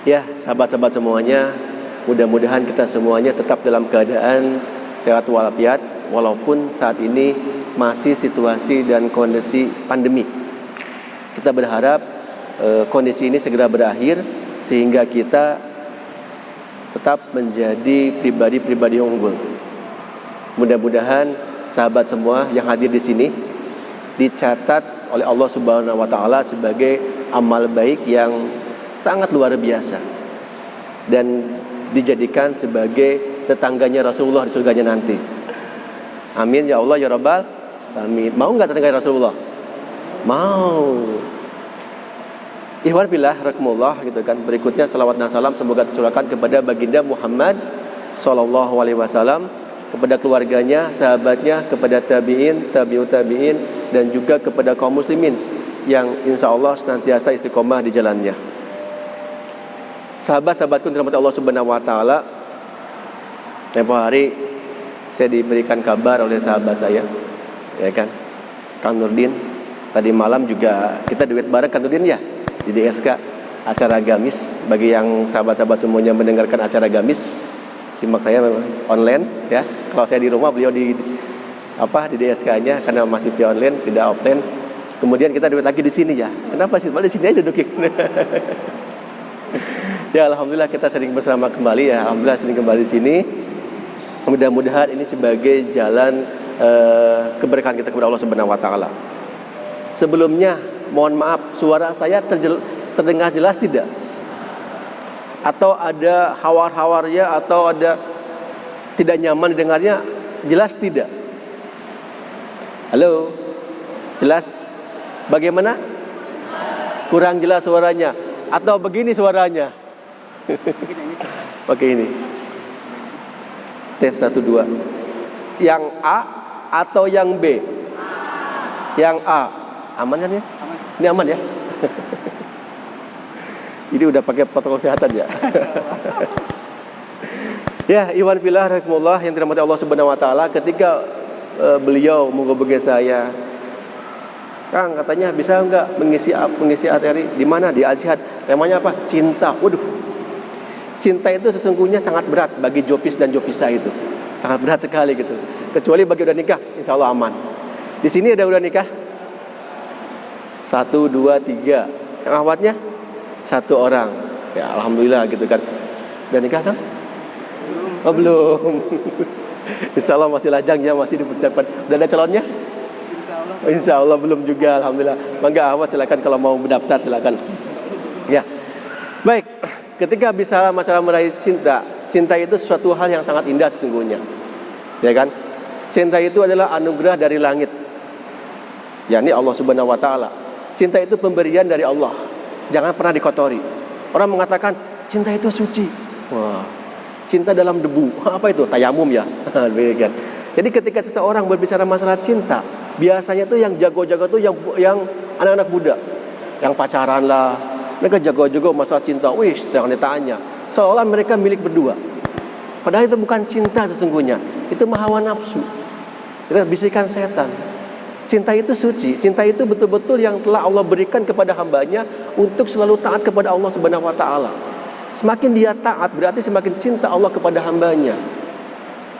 Ya, sahabat-sahabat semuanya, mudah-mudahan kita semuanya tetap dalam keadaan sehat walafiat, walaupun saat ini masih situasi dan kondisi pandemi. Kita berharap kondisi ini segera berakhir sehingga kita tetap menjadi pribadi-pribadi yang unggul. Mudah-mudahan sahabat semua yang hadir di sini dicatat oleh Allah Subhanahu wa taala sebagai amal baik yang sangat luar biasa dan dijadikan sebagai tetangganya Rasulullah di surganya nanti. Amin ya Allah ya Rabbal alamin. Mau nggak tetangganya Rasulullah? Mau. Ikhwan fillah rahimakumullah gitu kan. Berikutnya salawat dan salam semoga tercurahkan kepada baginda Muhammad sallallahu alaihi wasallam, kepada keluarganya, sahabatnya, kepada tabi'in, tabi'ut tabi'in, dan juga kepada kaum muslimin yang insya Allah senantiasa istiqomah di jalannya. Sahabat-sahabatku dirahmati Allah Subhanahu wa taala, tempoh hari saya diberikan kabar oleh sahabat saya, ya kan, Kang Nurdin. Tadi malam juga kita duet bareng Kang Nurdin ya di DSK acara Gamis. Bagi yang sahabat-sahabat semuanya mendengarkan acara Gamis, simak saya online ya. Kalau saya di rumah, beliau di DSK-nya karena masih via online, tidak offline. Kemudian kita duet lagi di sini ya. Kenapa sih? Malah di sini aja duduk. Ya alhamdulillah kita sering bersama kembali ya. Alhamdulillah sering kembali di sini. Mudah-mudahan ini sebagai jalan keberkahan kita kepada Allah Subhanahu wa taala. Sebelumnya mohon maaf, suara saya terdengar jelas tidak? Atau ada hawar-hawarnya, atau ada tidak nyaman didengarnya? Jelas tidak? Halo? Jelas? Bagaimana? Kurang jelas suaranya? Atau begini suaranya? Pakai ini. Tes 1 2. Yang A atau yang B? Yang A. Aman kan ya? Aman. Ini aman ya? Ini udah pakai protokol kesehatan ya. Ya, ikhwan fillah rahimakumullah yang dirahmati Allah Subhanahu wa taala, ketika beliau menghubungi saya, Kang, katanya bisa enggak mengisi materi di mana? Di Al-Jihad. Temanya apa? Cinta. Waduh. Cinta itu sesungguhnya sangat berat bagi jopis dan jopisa itu. Sangat berat sekali gitu. Kecuali bagi udah nikah, insya Allah aman. Di sini ada udah nikah? 1, 2, 3. Yang akhwatnya? 1 orang. Ya alhamdulillah gitu kan. Udah nikah kan? Belum. Oh belum. Insya Allah masih lajangnya, masih dipersiapkan. Udah ada calonnya? Insya Allah belum juga, alhamdulillah. Mangga akhwat silakan kalau mau mendaftar silakan. Ya. Baik. Ketika bisa masalah meraih cinta, cinta itu sesuatu hal yang sangat indah sesungguhnya, ya kan? Cinta itu adalah anugerah dari langit, yakni Allah Subhanahu wa taala. Cinta itu pemberian dari Allah, jangan pernah dikotori. Orang mengatakan cinta itu suci. Wah, cinta dalam debu. Apa itu? Tayamum ya. Jadi ketika seseorang berbicara masalah cinta, biasanya tuh yang jago-jago tuh yang anak-anak muda, yang pacaran lah. Mereka jago-jago masalah cinta. Wih, jangan ditanya. Seolah mereka milik berdua. Padahal itu bukan cinta sesungguhnya. Itu hawa nafsu. Itu bisikan setan. Cinta itu suci. Cinta itu betul-betul yang telah Allah berikan kepada hambanya untuk selalu taat kepada Allah Subhanahu wa taala. Semakin dia taat, berarti semakin cinta Allah kepada hambanya.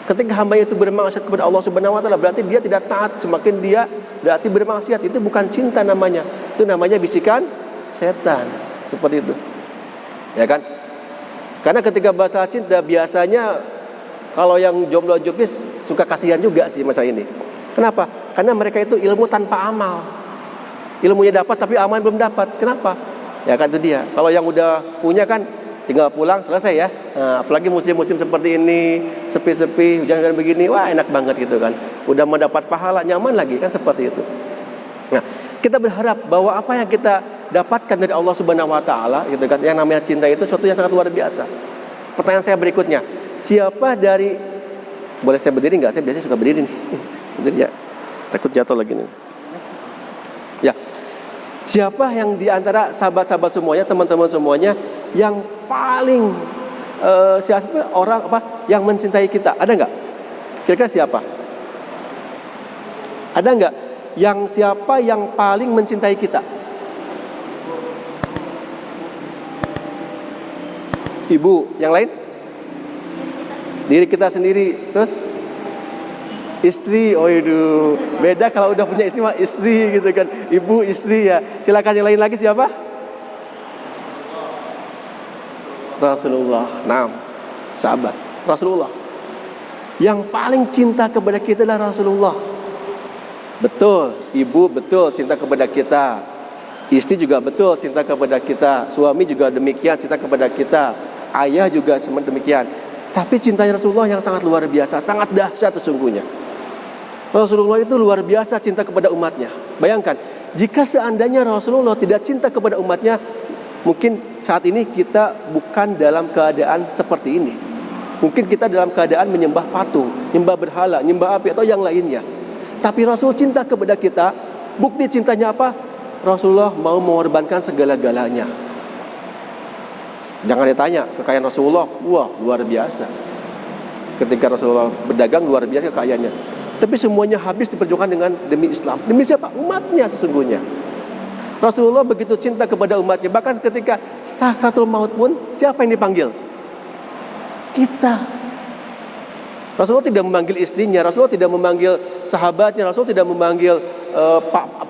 Ketika hambanya itu bermaksiat kepada Allah Subhanahu wa taala, berarti dia tidak taat. Semakin dia berarti bermaksiat. Itu bukan cinta namanya. Itu namanya bisikan setan. Seperti itu, ya kan? Karena ketika bahasa cinta biasanya kalau yang jomblo-jopis suka kasihan juga sih masa ini. Kenapa? Karena mereka itu ilmu tanpa amal. Ilmunya dapat tapi amal belum dapat. Kenapa? Ya kan itu dia. Kalau yang udah punya kan tinggal pulang selesai ya. Nah, apalagi musim-musim seperti ini, sepi-sepi, hujan-hujan begini, wah enak banget gitu kan. Udah mendapat pahala, nyaman lagi kan seperti itu. Nah, kita berharap bahwa apa yang kita dapatkan dari Allah Subhanahu wa taala gitu kan, yang namanya cinta itu sesuatu yang sangat luar biasa. Pertanyaan saya berikutnya, siapa dari, boleh saya berdiri enggak? Saya biasanya suka berdiri nih. Berdiri ya. Takut jatuh lagi nih. Ya. Siapa yang di antara sahabat-sahabat semuanya, teman-teman semuanya yang paling siapa orang yang mencintai kita? Ada enggak? Kira-kira siapa? Ada enggak yang siapa yang paling mencintai kita? Ibu. Yang lain? Diri kita sendiri. Terus istri. Oh itu beda kalau udah punya istri mah istri gitu kan. Ibu, istri ya. Silakan yang lain lagi siapa? Rasulullah. Nah, sahabat Rasulullah. Yang paling cinta kepada kita adalah Rasulullah. Betul, ibu betul cinta kepada kita. Istri juga betul cinta kepada kita. Suami juga demikian cinta kepada kita. Ayah juga demikian. Tapi cintanya Rasulullah yang sangat luar biasa, sangat dahsyat sesungguhnya. Rasulullah itu luar biasa cinta kepada umatnya. Bayangkan, jika seandainya Rasulullah tidak cinta kepada umatnya, mungkin saat ini kita bukan dalam keadaan seperti ini. Mungkin kita dalam keadaan menyembah patung, menyembah berhala, menyembah api atau yang lainnya. Tapi Rasul cinta kepada kita. Bukti cintanya apa? Rasulullah mau mengorbankan segala-galanya. Jangan ditanya kekayaan Rasulullah, wah luar biasa. Ketika Rasulullah berdagang luar biasa kekayaannya. Tapi semuanya habis diperjuangkan dengan demi Islam. Demi siapa? Umatnya sesungguhnya. Rasulullah begitu cinta kepada umatnya. Bahkan ketika sakratul maut pun siapa yang dipanggil? Kita. Rasulullah tidak memanggil istrinya, Rasulullah tidak memanggil sahabatnya, Rasulullah tidak memanggil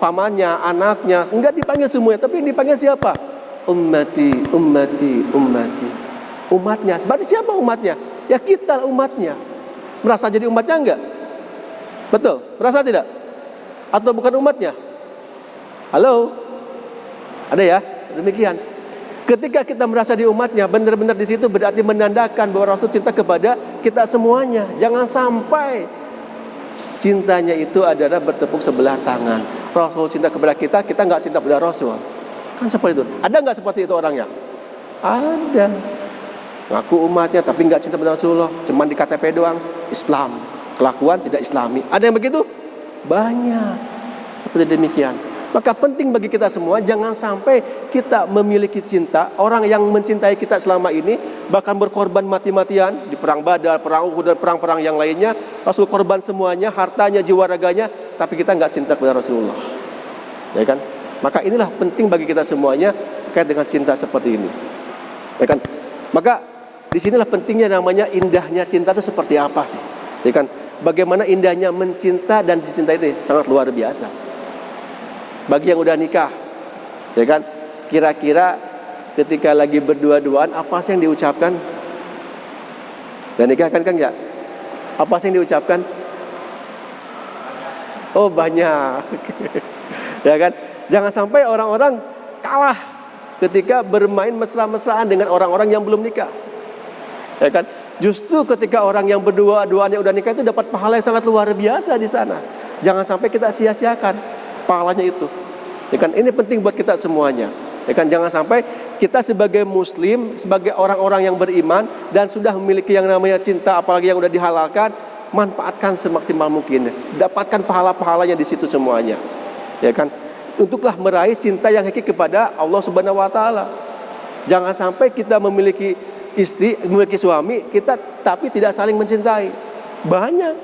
pamannya, anaknya. Enggak dipanggil semuanya, tapi yang dipanggil siapa? Ummati, ummati, ummati. Umatnya. Berarti siapa umatnya? Ya kita umatnya. Merasa jadi umatnya enggak? Betul? Merasa tidak? Atau bukan umatnya? Halo? Ada ya? Demikian. Ketika kita merasa di umatnya, benar-benar di situ berarti menandakan bahwa Rasul cinta kepada kita semuanya. Jangan sampai cintanya itu adalah bertepuk sebelah tangan. Rasul cinta kepada kita, kita nggak cinta kepada Rasul. Kan seperti itu. Ada nggak seperti itu orangnya? Ada. Ngaku umatnya tapi nggak cinta kepada Rasulullah. Cuman di KTP doang. Islam. Kelakuan tidak Islami. Ada yang begitu? Banyak. Seperti demikian. Maka penting bagi kita semua, jangan sampai kita memiliki cinta orang yang mencintai kita selama ini, bahkan berkorban mati-matian di perang Badar, perang Uhud dan perang-perang yang lainnya. Rasul korban semuanya, hartanya, jiwa raganya, tapi kita nggak cinta kepada Rasulullah. Ya kan? Maka inilah penting bagi kita semuanya terkait dengan cinta seperti ini. Ya kan? Maka disinilah pentingnya namanya indahnya cinta itu seperti apa sih? Ya kan? Bagaimana indahnya mencinta dan dicintai itu sangat luar biasa. Bagi yang udah nikah, ya kan, kira-kira ketika lagi berdua-duaan apa sih yang diucapkan? Dan nikah kan ya? Apa sih yang diucapkan? Oh banyak. Ya kan? Jangan sampai orang-orang kalah ketika bermain mesra-mesraan dengan orang-orang yang belum nikah. Ya kan? Justru ketika orang yang berdua-duaan yang udah nikah itu dapat pahala yang sangat luar biasa di sana. Jangan sampai kita sia-siakan pahalanya itu. Ya kan, ini penting buat kita semuanya. Ya kan, jangan sampai kita sebagai muslim, sebagai orang-orang yang beriman dan sudah memiliki yang namanya cinta, apalagi yang udah dihalalkan, manfaatkan semaksimal mungkin. Dapatkan pahala-pahalanya di situ semuanya. Ya kan? Untuklah meraih cinta yang hakiki kepada Allah Subhanahu wa taala. Jangan sampai kita memiliki istri, memiliki suami, kita tapi tidak saling mencintai. Banyak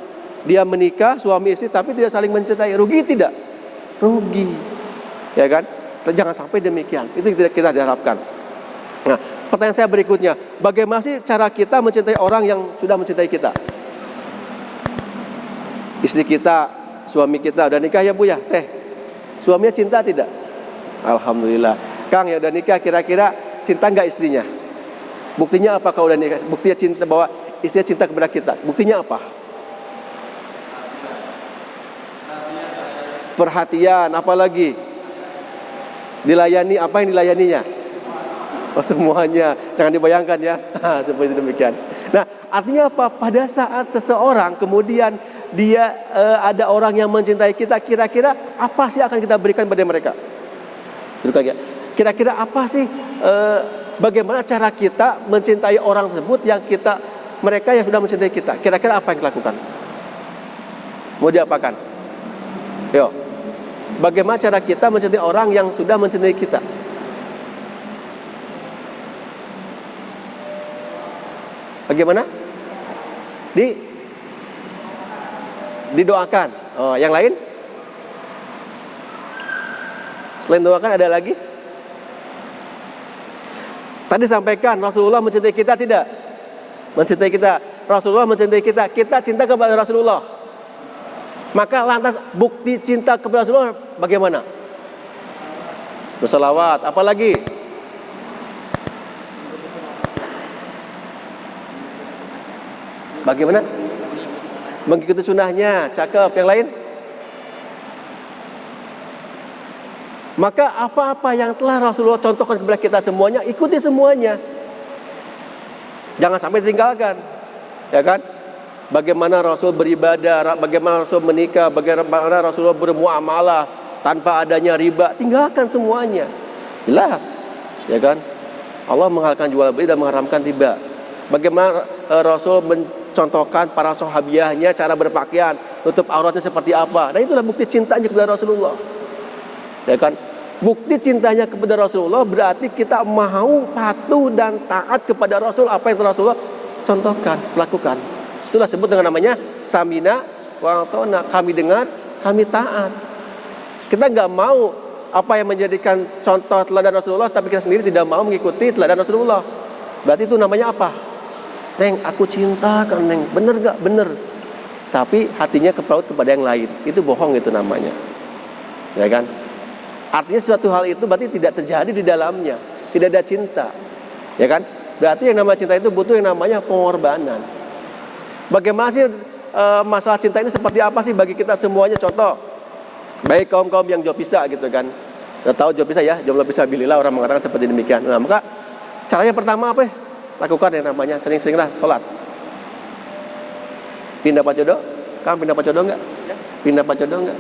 dia menikah suami istri tapi tidak saling mencintai. Rugi tidak? Rugi, ya kan? Jangan sampai demikian. Itu tidak kita diharapkan. Nah, pertanyaan saya berikutnya, bagaimana sih cara kita mencintai orang yang sudah mencintai kita? Istri kita, suami kita udah nikah ya Bu ya? Suaminya cinta tidak? Alhamdulillah. Kang ya udah nikah, kira-kira cinta nggak istrinya? Buktinya apa kalau udah nikah? Buktinya cinta bahwa istrinya cinta kepada kita. Buktinya apa? Perhatian, apalagi dilayani, apa yang dilayaninya? Oh semuanya, jangan dibayangkan ya. Seperti demikian. Nah artinya apa? Pada saat seseorang kemudian dia ada orang yang mencintai kita, kira-kira apa sih akan kita berikan pada mereka? Kira-kira apa sih? Bagaimana cara kita mencintai orang tersebut yang mereka yang sudah mencintai kita? Kira-kira apa yang kita lakukan? Mau diapakan? Yuk. Bagaimana cara kita mencintai orang yang sudah mencintai kita? Bagaimana? Didoakan. Oh, yang lain? Selain doakan ada lagi? Tadi sampaikan Rasulullah mencintai kita tidak? Mencintai kita. Rasulullah mencintai kita. Kita cinta kepada Rasulullah. Maka lantas bukti cinta kepada Rasulullah bagaimana? Berselawat. Apalagi? Bagaimana? Mengikuti sunnahnya. Cakep. Yang lain? Maka apa-apa yang telah Rasulullah contohkan kepada kita semuanya, ikuti semuanya. Jangan sampai ditinggalkan. Ya kan? Bagaimana Rasul beribadah, bagaimana Rasul menikah, bagaimana Rasulullah bermuamalah tanpa adanya riba, tinggalkan semuanya. Jelas, ya kan? Allah menghalalkan jual beli dan mengharamkan riba. Bagaimana Rasul mencontohkan para sahabiahnya cara berpakaian, tutup auratnya seperti apa. Dan itulah bukti cintanya kepada Rasulullah. Ya kan? Bukti cintanya kepada Rasulullah berarti kita mau patuh dan taat kepada Rasul, apa yang Rasulullah contohkan, lakukan. Itulah sebut dengan namanya samina wa ata'na. Kami dengar, kami taat. Kita nggak mau apa yang menjadikan contoh teladan Rasulullah, tapi kita sendiri tidak mau mengikuti teladan Rasulullah. Berarti itu namanya apa? Neng, aku cinta kan Neng. Bener nggak? Bener. Tapi hatinya kepaut kepada yang lain. Itu bohong, itu namanya. Ya kan? Artinya suatu hal itu berarti tidak terjadi di dalamnya, tidak ada cinta, ya kan? Berarti yang namanya cinta itu butuh yang namanya pengorbanan. Bagaimana sih masalah cinta ini seperti apa sih bagi kita semuanya? Contoh, baik kaum-kaum yang job pisah gitu kan, udah tahu job pisah ya, jomblo pisah bilillah, orang mengatakan seperti demikian. Nah, maka caranya pertama apa? Lakukan yang namanya sering-seringlah sholat. Pindah Pak Jodoh? Kamu pindah Pak Jodoh enggak? Pindah Pak Jodoh enggak?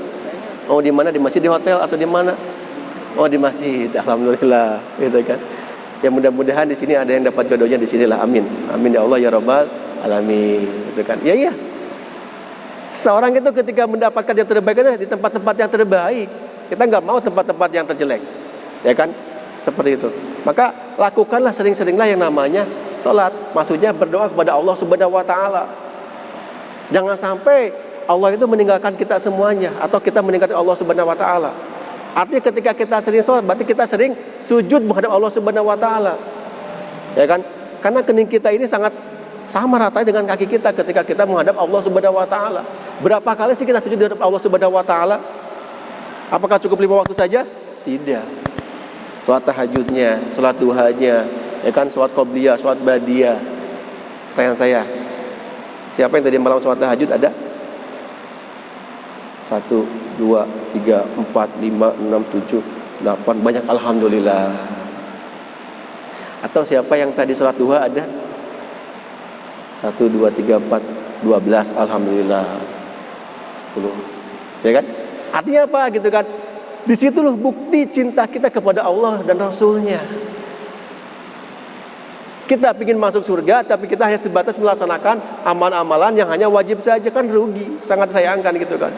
Oh, di mana? Di masjid, di hotel, atau di mana? Oh, di masjid. Alhamdulillah, gitu kan. Ya mudah-mudahan di sini ada yang dapat jodohnya di sinilah. Amin. Amin ya Allah ya Rabbal alamin. Gitu kan. Ya iya. Seorang itu ketika mendapatkan yang terbaik itu di tempat-tempat yang terbaik. Kita nggak mau tempat-tempat yang terjelek. Ya kan? Seperti itu. Maka lakukanlah sering-seringlah yang namanya salat. Maksudnya berdoa kepada Allah Subhanahu wa taala. Jangan sampai Allah itu meninggalkan kita semuanya, atau kita meninggalkan Allah Subhanahu wa taala. Artinya ketika kita sering sholat, berarti kita sering sujud menghadap Allah Subhanahu wa taala. Ya kan? Karena kening kita ini sangat sama ratanya dengan kaki kita ketika kita menghadap Allah Subhanahu wa taala. Berapa kali sih kita sujud menghadap Allah Subhanahu wa taala? Apakah cukup 5 waktu saja? Tidak. Salat tahajudnya, salat duhanya, ya kan, salat qobliyah, salat ba'diyah. Pertanyaan saya, siapa yang tadi malam salat tahajud ada? 1, 2, 3, 4, 5, 6, 7, 8. Banyak, alhamdulillah. Atau siapa yang tadi sholat duha ada? 1, 2, 3, 4, 12, alhamdulillah. 10. Ya kan? Artinya apa gitu kan? Di situ loh bukti cinta kita kepada Allah dan Rasulnya. Kita ingin masuk surga, tapi kita hanya sebatas melaksanakan amalan-amalan yang hanya wajib saja, kan rugi. Sangat sayangkan gitu kan.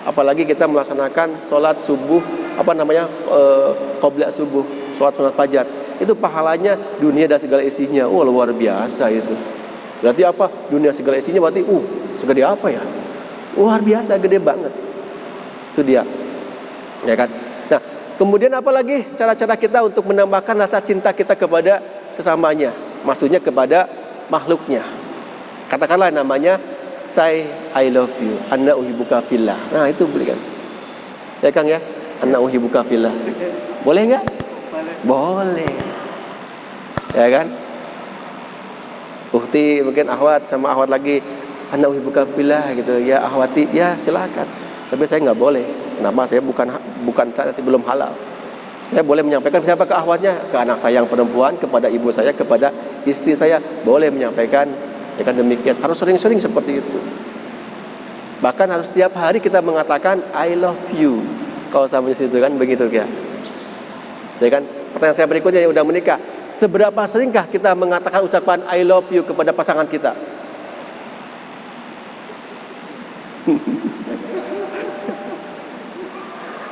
Apalagi kita melaksanakan sholat subuh, qobliyah subuh, sholat sunat fajar. Itu pahalanya dunia dan segala isinya. Luar biasa itu. Berarti apa? Dunia segala isinya berarti segede apa ya? Luar biasa, gede banget. Itu dia. Ya kan? Nah, kemudian apa lagi cara-cara kita untuk menambahkan rasa cinta kita kepada sesamanya? Maksudnya kepada makhluknya. Katakanlah namanya say I love you, anna uhibbuka fillah. Nah, itu boleh kan? Ya Kang ya? Anna uhibbuka fillah. Boleh enggak? Boleh. Ya kan? Ukti mungkin ahwat sama ahwat lagi, anna uhibbuka fillah gitu. Ya ahwati, ya silakan. Tapi saya enggak boleh. Kenapa? Saya bukan saya belum halal. Saya boleh menyampaikan siapa ke ahwatnya? Ke anak saya yang perempuan, kepada ibu saya, kepada istri saya. Boleh menyampaikan. Ya kan, demikian. Harus sering-sering seperti itu. Bahkan harus setiap hari kita mengatakan I love you. Kalau sampai situ kan begitu ya. Ya kan? Pertanyaan saya berikutnya yang udah menikah, seberapa seringkah kita mengatakan ucapan I love you kepada pasangan kita?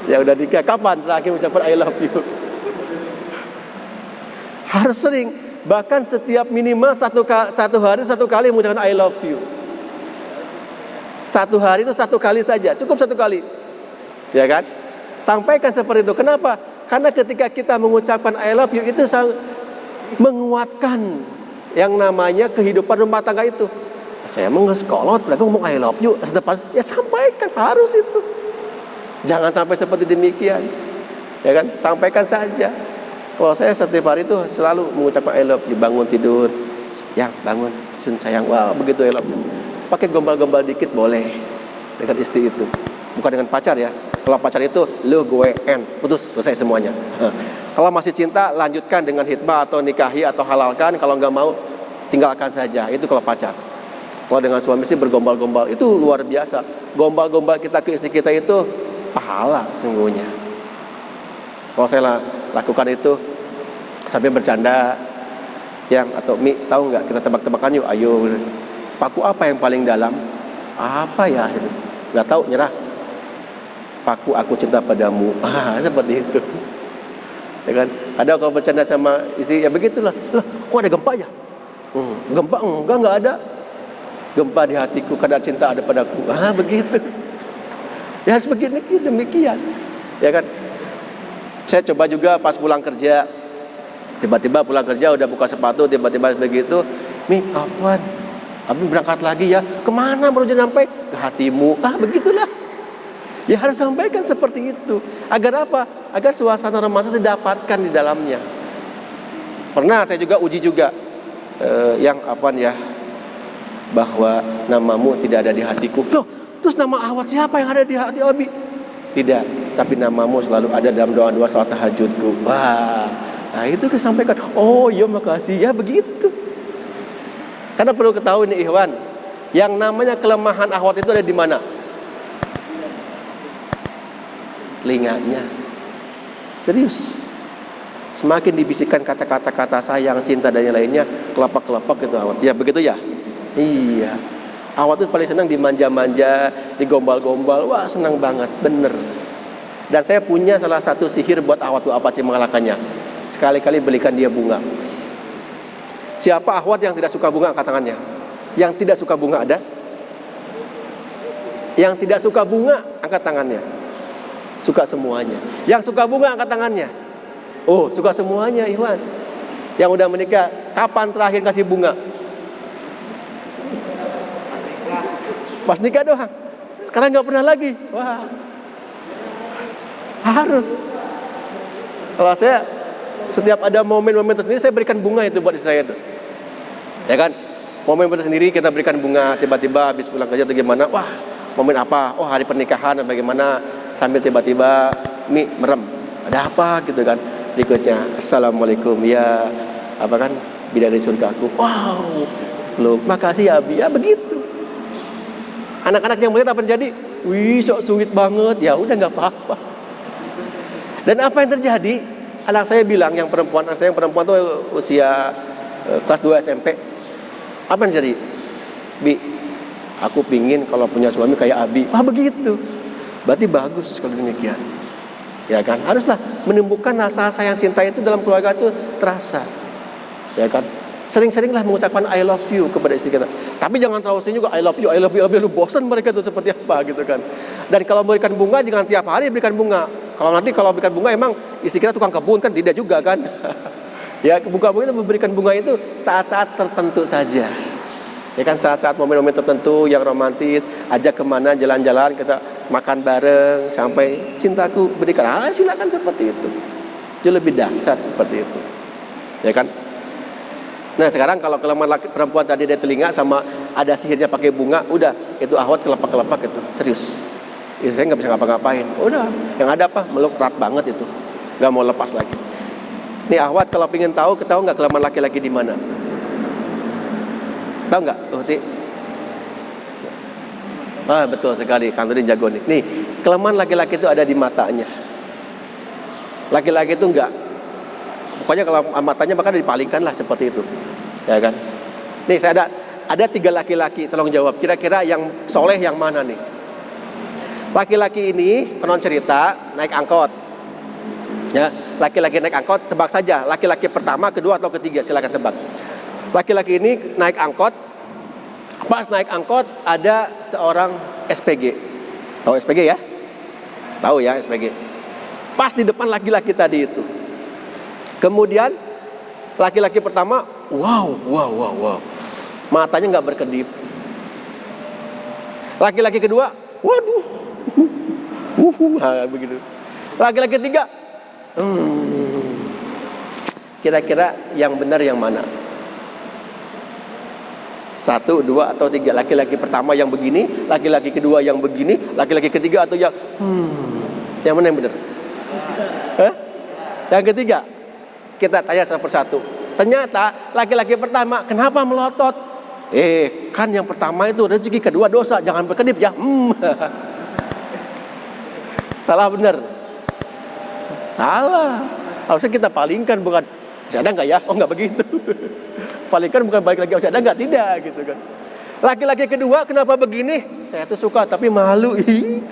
Ya udah nikah, kapan terakhir ucapan I love you? Harus sering. Bahkan setiap minimal satu hari satu kali mengucapkan I love you. Satu hari itu satu kali saja, cukup satu kali. Ya kan? Sampaikan seperti itu. Kenapa? Karena ketika kita mengucapkan I love you itu menguatkan yang namanya kehidupan rumah tangga itu. Saya mau ngeskolot, mereka ngomong I love you, ya sampaikan, harus itu. Jangan sampai seperti demikian, ya kan? Sampaikan saja. Kalau saya setiap hari itu selalu mengucapkan I love you, bangun tidur, yang bangun, sun sayang, wah begitu I love you. Pakai gombal-gombal dikit boleh dengan istri itu, bukan dengan pacar ya. Kalau pacar itu lu gue en, putus, selesai semuanya. Kalau masih cinta, lanjutkan dengan hikmah atau nikahi atau halalkan. Kalau nggak mau, tinggalkan saja. Itu kalau pacar. Kalau dengan suami sih bergombal-gombal, itu luar biasa. Gombal-gombal kita ke istri kita itu pahala sesungguhnya. Kalau saya lakukan itu sambil bercanda, yang atau Mi tahu nggak, kita tebak-tebakan yuk, ayo. Paku apa yang paling dalam? Apa ya? Nggak tahu, nyerah. Paku aku cinta padamu. Seperti itu. Ya kan? Ada kalau bercanda sama istri, ya begitulah. Loh, kok ada gempa ya? Gempa enggak ada. Gempa di hatiku karena cinta ada padaku. Begitu. Ya harus begini demikian. Ya kan? Saya coba juga pas pulang kerja. Tiba-tiba pulang kerja udah buka sepatu, tiba-tiba begitu, Mi, Afwan, Abi berangkat lagi ya. Kemana baru sampai? Ke hatimu. Begitulah. Ya harus sampaikan seperti itu. Agar apa? Agar suasana romantis didapatkan di dalamnya. Pernah saya juga uji juga yang apa ya, bahwa namamu tidak ada di hatiku. Loh, terus nama Ahwat siapa yang ada di hati Abi? Tidak, tapi namamu selalu ada dalam doa-doa salat tahajudku. Nah itu disampaikan. Oh iya makasih ya, begitu. Karena perlu ketahui nih Ikhwan, yang namanya kelemahan Ahwat itu ada di mana? Telinganya. Serius. Semakin dibisikkan kata-kata sayang, cinta dan yang lainnya, kelepak-kelepak gitu Ahwat. Ya begitu ya? Iya. Ahwat itu paling senang dimanja-manja, digombal-gombal. Wah senang banget, bener. Dan saya punya salah satu sihir buat Ahwat itu, apa sih mengalahkannya? Sekali-kali belikan dia bunga. Siapa Ahwat yang tidak suka bunga, angkat tangannya. Yang tidak suka bunga ada? Yang tidak suka bunga, angkat tangannya. Suka semuanya. Yang suka bunga, angkat tangannya. Oh, suka semuanya Ikhwan. Yang udah menikah, kapan terakhir kasih bunga? Pas nikah doang. Sekarang gak pernah lagi. Wah, harus. Kalau saya setiap ada momen-momen tersendiri, saya berikan bunga itu buat istri saya itu. Ya kan? Momen tersendiri kita berikan bunga. Tiba-tiba habis pulang kerja atau gimana, wah momen apa? Oh hari pernikahan atau bagaimana. Sambil tiba-tiba Mi merem, ada apa gitu kan. Berikutnya Assalamualaikum ya, apa kan, bidadari surgaku. Wow, loh makasih ya Abi. Ya begitu. Anak-anak yang melihat apa yang terjadi? Wih sok sweet banget. Ya udah gak apa-apa. Dan apa yang terjadi? Anak saya bilang, yang perempuan, anak saya yang perempuan tuh usia kelas 2 SMP. Apa yang terjadi? Bi, aku pingin kalau punya suami kayak Abi. Begitu. Berarti bagus kalau demikian. Ya kan? Haruslah menumbuhkan rasa sayang cinta itu dalam keluarga itu terasa. Ya kan? Sering-seringlah mengucapkan I love you kepada istri kita. Tapi jangan terlalu sering juga I love you, I love you, I love you. Bosan mereka itu seperti apa gitu kan. Dan kalau berikan bunga jangan tiap hari berikan bunga. Kalau berikan bunga emang istri kita tukang kebun kan, tidak juga kan. Ya bunga-bunga itu memberikan bunga itu saat-saat tertentu saja. Ya kan, saat-saat momen-momen tertentu yang romantis, ajak kemana jalan-jalan, kita makan bareng sampai cintaku berikan. Silakan seperti itu. Itu lebih dahsyat seperti itu. Ya kan? Nah sekarang kalau kelemahan perempuan tadi ada telinga sama ada sihirnya pakai bunga, udah itu Ahwat kelepak-kelepak itu, serius. Saya nggak bisa ngapa-ngapain. Udah, yang ada apa? Meluk erat banget itu, nggak mau lepas lagi. Nih Ahwat kalau pengen tahu nggak kelemahan laki-laki di mana? Tahu nggak, Uhti? Betul sekali, Kantorin jago nih. Nih kelemahan laki-laki itu ada di matanya. Laki-laki itu nggak, pokoknya kalau matanya bahkan dipalingkan lah seperti itu, ya kan? Nih saya ada 3 laki-laki, tolong jawab. Kira-kira yang soleh yang mana nih? Laki-laki ini konon cerita naik angkot. Ya, laki-laki naik angkot, tebak saja. Laki-laki pertama, kedua atau ketiga, silakan tebak. Laki-laki ini naik angkot. Pas naik angkot ada seorang SPG. Tahu SPG ya? Tahu ya SPG. Pas di depan laki-laki tadi itu. Kemudian Laki-laki pertama, wow. Matanya nggak berkedip. Laki-laki kedua, waduh, begitu. Laki-laki ketiga, kira-kira yang benar yang mana? 1, 2, atau 3? Laki-laki pertama yang begini, laki-laki kedua yang begini, laki-laki ketiga atau yang yang mana yang benar? Yang ketiga. Kita tanya satu persatu. Ternyata laki-laki pertama kenapa melotot? Kan yang pertama itu rezeki, kedua dosa, jangan berkedip ya. Salah benar? Salah. Harusnya kita palingkan, bukan masih ada nggak ya? Oh, nggak begitu. Palingkan bukan balik lagi, masih ada nggak? Tidak, gitu kan. Laki-laki kedua kenapa begini? Saya tuh suka tapi malu.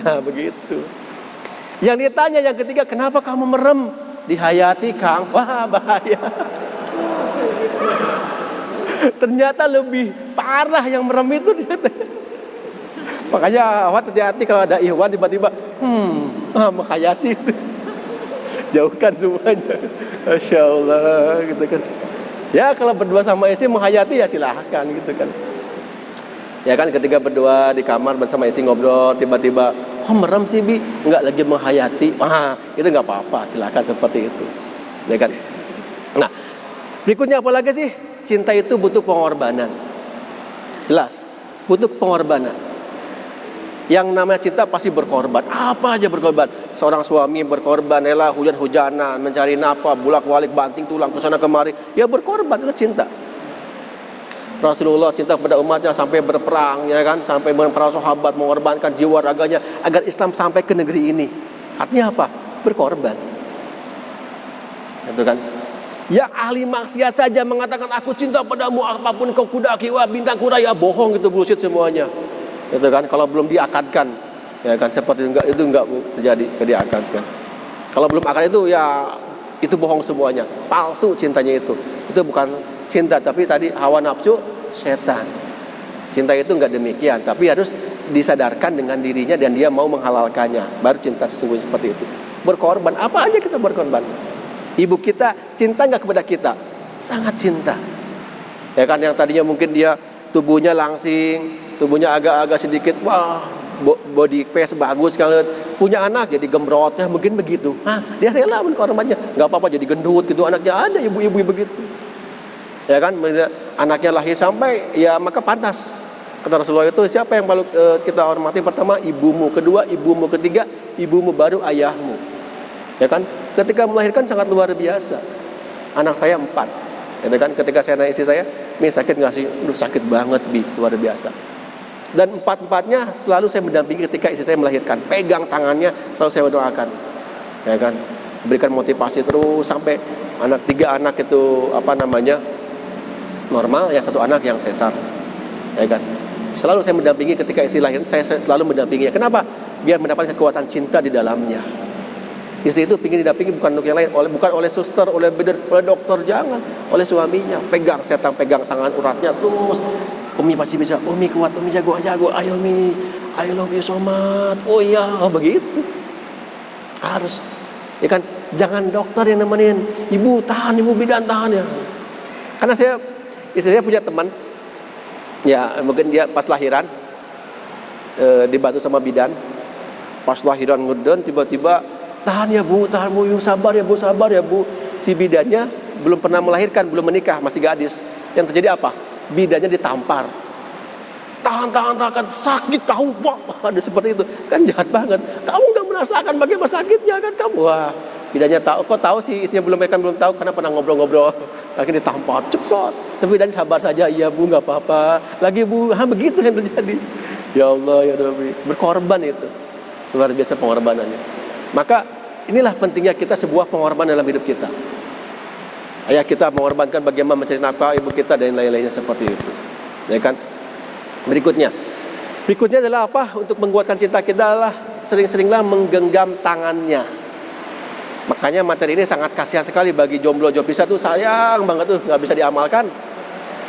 Nah, begitu. Yang ditanya yang ketiga, kenapa kamu merem? Dihayati, Kang. Wah, bahaya. Ternyata lebih parah yang merem itu. Makanya awat hati-hati kalau ada ihwan tiba-tiba menghayati. Jauhkan semuanya. Masya Allah, gitu kan. Ya kalau berdua sama istri menghayati ya silahkan, gitu kan. Ya kan, ketika berdua di kamar bersama istri ngobrol, tiba-tiba merem sih Bi, nggak lagi menghayati. Itu nggak apa-apa, silahkan seperti itu. Ya kan. Nah, berikutnya apa lagi sih? Cinta itu butuh pengorbanan. Jelas, butuh pengorbanan. Yang namanya cinta pasti berkorban. Apa aja berkorban. Seorang suami berkorban, rela hujan-hujanan, mencari nafkah, bolak-balik banting tulang kesana kemari. Ya berkorban, itu cinta. Rasulullah cinta kepada umatnya sampai berperang, ya kan, sampai para sahabat mengorbankan jiwa raganya agar Islam sampai ke negeri ini. Artinya apa? Berkorban. Itu kan. Ya ahli maksiat saja mengatakan aku cinta padamu apapun kau kudaki wa bintang kuraya, bohong, itu bullshit semuanya. Itu kan, kalau belum diakadkan, ya kan, seperti itu enggak terjadi diakadkan. Kalau belum akad itu ya itu bohong semuanya, palsu cintanya itu. Itu bukan cinta, tapi tadi hawa nafsu setan. Cinta itu enggak demikian, tapi harus disadarkan dengan dirinya dan dia mau menghalalkannya, baru cinta sesungguhnya seperti itu. Berkorban, apa aja kita berkorban. Ibu kita cinta enggak kepada kita? Sangat cinta. Ya kan, yang tadinya mungkin dia tubuhnya langsing, tubuhnya agak-agak sedikit, wah, body face bagus kalau punya anak jadi gembrotnya mungkin begitu. Dia rela berkorbannya. Enggak apa-apa jadi gendut gitu, anaknya ada ibu-ibu begitu. Ya kan, anaknya lahir sampai ya maka pantas. Kata Rasulullah itu, siapa yang paling kita hormati? Pertama ibumu, kedua ibumu, ketiga ibumu, baru ayahmu. Ya kan, ketika melahirkan sangat luar biasa. Anak saya 4. Ya kan, ketika saya nanya istri saya, "Mi, sakit nggak sih?" "Aduh, sakit banget, Bi, luar biasa." Dan 4-4-nya selalu saya mendampingi ketika istri saya melahirkan. Pegang tangannya, selalu saya doakan. Ya kan, berikan motivasi terus sampai 3 anak itu normal, ya 1 anak yang sesar. Ya kan, selalu saya mendampingi ketika istri lahir, saya selalu mendampinginya. Kenapa? Biar mendapatkan kekuatan cinta di dalamnya. Istri itu ingin didampingi bukan untuk yang lain, bukan oleh suster, oleh dokter, jangan, oleh suaminya. Pegang tangan uratnya terus. Umi pasti bisa, Umi kuat, Umi jago, ayo Mi, I love you so much. Oh iya, begitu. Harus, ya kan, jangan dokter yang nemenin. Ibu tahan, ibu bidan tahan ya. Karena istri saya punya teman, ya mungkin dia pas lahiran dibantu sama bidan. Pas lahiran ngeden, tiba-tiba, tahan ya Bu, sabar ya Bu. Si bidannya belum pernah melahirkan, belum menikah, masih gadis. Yang terjadi apa? Bidannya ditampar. Tahan, sakit tahu, Pak. Ada seperti itu. Kan jahat banget. Kamu enggak merasakan bagaimana sakitnya kan kamu. Wah, bidannya tahu. Kok tahu sih istrinya belum tahu karena pernah ngobrol-ngobrol. Akhirnya ditampar, cepat. Tapi bidannya sabar saja, iya Bu, enggak apa-apa. Lagi Bu, begitu yang terjadi. Ya Allah, ya Rabbi. Berkorban itu. Luar biasa pengorbanannya. Maka inilah pentingnya kita sebuah pengorbanan dalam hidup kita. Ayah kita mengorbankan bagaimana mencari nafkah ibu kita dan lain-lainnya seperti itu. Ya kan? Berikutnya adalah apa? Untuk menguatkan cinta kita adalah sering-seringlah menggenggam tangannya. Makanya materi ini sangat kasihan sekali bagi jomblo bisa tuh, sayang banget tuh, nggak bisa diamalkan.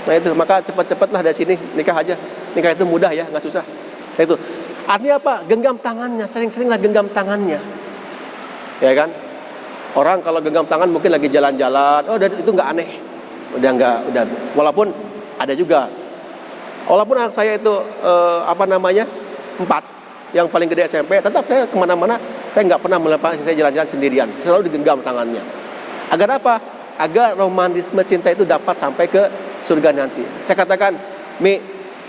Nah itu, maka cepat-cepatlah dari sini nikah aja. Nikah itu mudah ya, nggak susah. Nah itu. Artinya apa? Genggam tangannya, sering-seringlah genggam tangannya. Ya kan? Orang kalau genggam tangan mungkin lagi jalan-jalan, itu nggak aneh. Udah enggak, udah. Walaupun ada juga. Walaupun anak saya itu 4, yang paling gede SMP, tetap saya kemana-mana saya nggak pernah melepas, saya jalan-jalan sendirian, selalu digenggam tangannya. Agar apa? Agar romantisme cinta itu dapat sampai ke surga nanti. Saya katakan, Mi,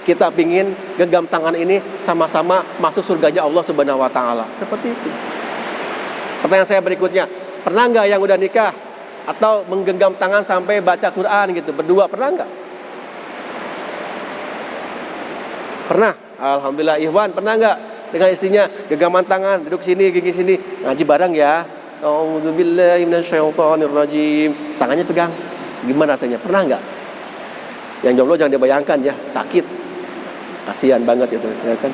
kita pingin genggam tangan ini sama-sama masuk surganya Allah Subhanahu wa Ta'ala. Seperti itu. Pertanyaan saya berikutnya, pernah nggak yang udah nikah atau menggenggam tangan sampai baca Quran gitu berdua, pernah nggak? Pernah. Alhamdulillah. Ikhwan, pernah nggak dengan istrinya genggaman tangan, duduk sini, gigi sini, ngaji bareng ya. A'udzubillahi minasyaitonirrajim. Tangannya pegang. Gimana rasanya? Pernah nggak? Yang jomblo jangan dibayangkan ya, sakit. Kasihan banget itu, ya kan?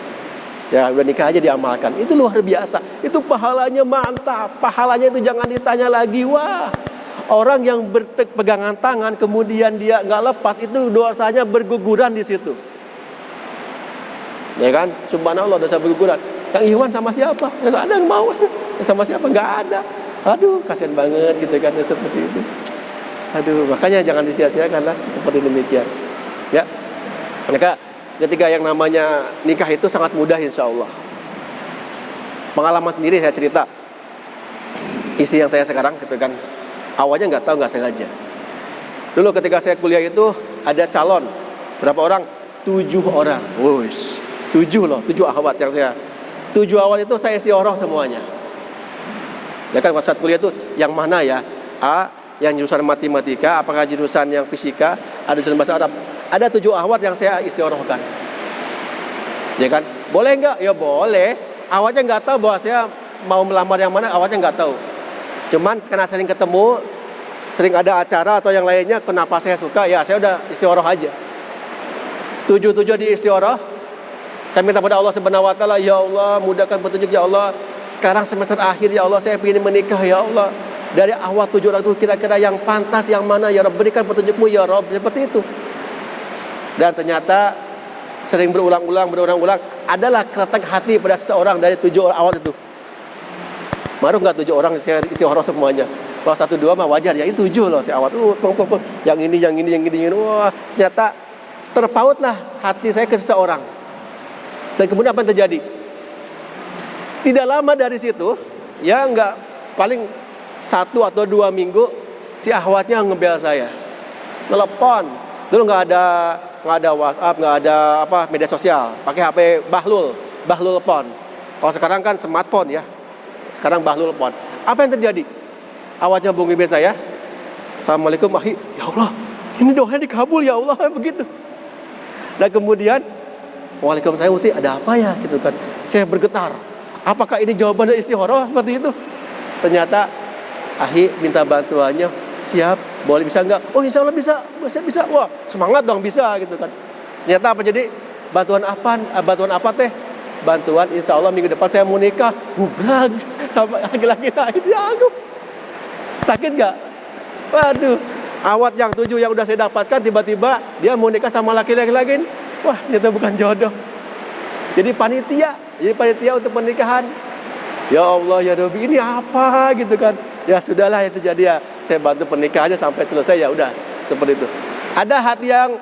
Ya udah nikah aja diamalkan. Itu luar biasa. Itu pahalanya mantap. Pahalanya itu jangan ditanya lagi. Wah, orang yang berpegangan tangan kemudian dia nggak lepas, itu dosanya berguguran di situ. Ya kan? Subhanallah, dosa berguguran. Yang ikhwan sama siapa? Nggak ada yang mau. Sama siapa? Nggak ada. Aduh, kasihan banget gitu kan, seperti itu. Aduh, makanya jangan disia-siakan lah seperti demikian. Ya. Maka ketika yang namanya nikah itu sangat mudah insya Allah. Pengalaman sendiri saya cerita. Istri yang saya sekarang gitu kan, awalnya nggak tahu, nggak sengaja. Dulu ketika saya kuliah itu ada calon berapa orang? 7 orang. Wush, 7 loh, 7 akhwat yang saya. 7 awal itu saya istiqoroh semuanya. Ya kan, saat kuliah itu yang mana ya? A, yang jurusan matematika, apakah jurusan yang fisika, ada jurusan bahasa Arab. Ada 7 akhwat yang saya istiqorohkan. Ya kan? Boleh nggak? Ya boleh. Awalnya nggak tahu bahwa saya mau melamar yang mana, awalnya nggak tahu. Cuman karena sering ketemu, sering ada acara atau yang lainnya, kenapa saya suka? Ya saya udah istiqoroh aja. 7 di istiqoroh. Saya minta pada Allah Subhanahu wa Ta'ala, ya Allah mudahkan petunjuk ya Allah. Sekarang semester akhir ya Allah, saya ingin menikah ya Allah. Dari awal 7 orang itu kira-kira yang pantas yang mana ya Rabb, berikan petunjukmu ya Rabb. Seperti itu. Dan ternyata sering berulang-ulang adalah keretak hati pada seseorang dari 7 orang awal itu. Baru nggak 7 orang saya istiqoroh semuanya. Kalau 1-2 mah wajar ya, ini 7 loh saya awal. Yang ini. Wah, ternyata terpautlah hati saya ke seseorang. Dan kemudian apa yang terjadi? Tidak lama dari situ, ya nggak, paling 1 atau 2 minggu si akhwatnya ngebel saya, telepon. Dulu nggak ada WhatsApp, nggak ada media sosial, pakai HP bahlul phone. Kalau sekarang kan smartphone ya, sekarang bahlul phone. Apa yang terjadi? Akhwatnya hubungi saya, Assalamualaikum ahi, ya Allah, ini doanya dikabul ya Allah, begitu. Dan kemudian Waalaikumsalam, Uti, ada apa ya gitu kan. Saya bergetar. Apakah ini jawaban dari istiqoroh seperti itu? Ternyata ahi minta bantuannya. Siap, boleh, bisa enggak? Oh insya Allah bisa. Wah semangat dong, bisa gitu kan. Ternyata apa jadi? Bantuan apa teh? Bantuan insya Allah minggu depan saya mau nikah. Bubrag sama laki-laki lain. Ya aku sakit gak? Waduh, awat yang 7 yang udah saya dapatkan, tiba-tiba dia mau nikah sama laki-laki lain. Wah, itu bukan jodoh. Jadi panitia untuk pernikahan. Ya Allah, ya Rabbi, ini apa gitu kan. Ya sudahlah, itu jadi ya. Saya bantu pernikahannya sampai selesai, ya udah seperti itu. Ada hati yang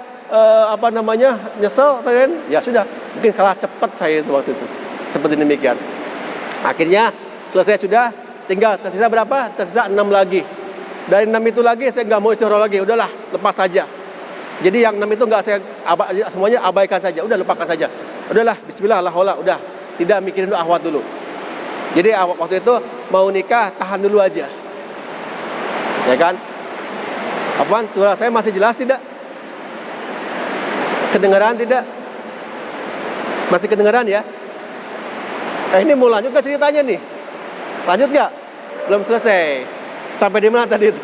nyesel, kan? Ya sudah, mungkin kalah cepat saya itu waktu itu. Seperti demikian. Akhirnya selesai sudah, tinggal tersisa berapa? Tersisa 6 lagi. Dari 6 itu lagi saya nggak mau istiqoroh lagi, udahlah, lepas saja. Jadi yang 6 itu nggak saya semuanya abaikan saja, udah lupakan saja. Udahlah, bismillah, udah, tidak mikirin akhwat dulu. Jadi waktu itu mau nikah, tahan dulu aja. Ya kan? Apaan? Suara saya masih jelas tidak? Kedengaran tidak? Masih kedengaran ya? Ini mau lanjut ke ceritanya nih? Lanjut nggak? Belum selesai. Sampai di mana tadi itu?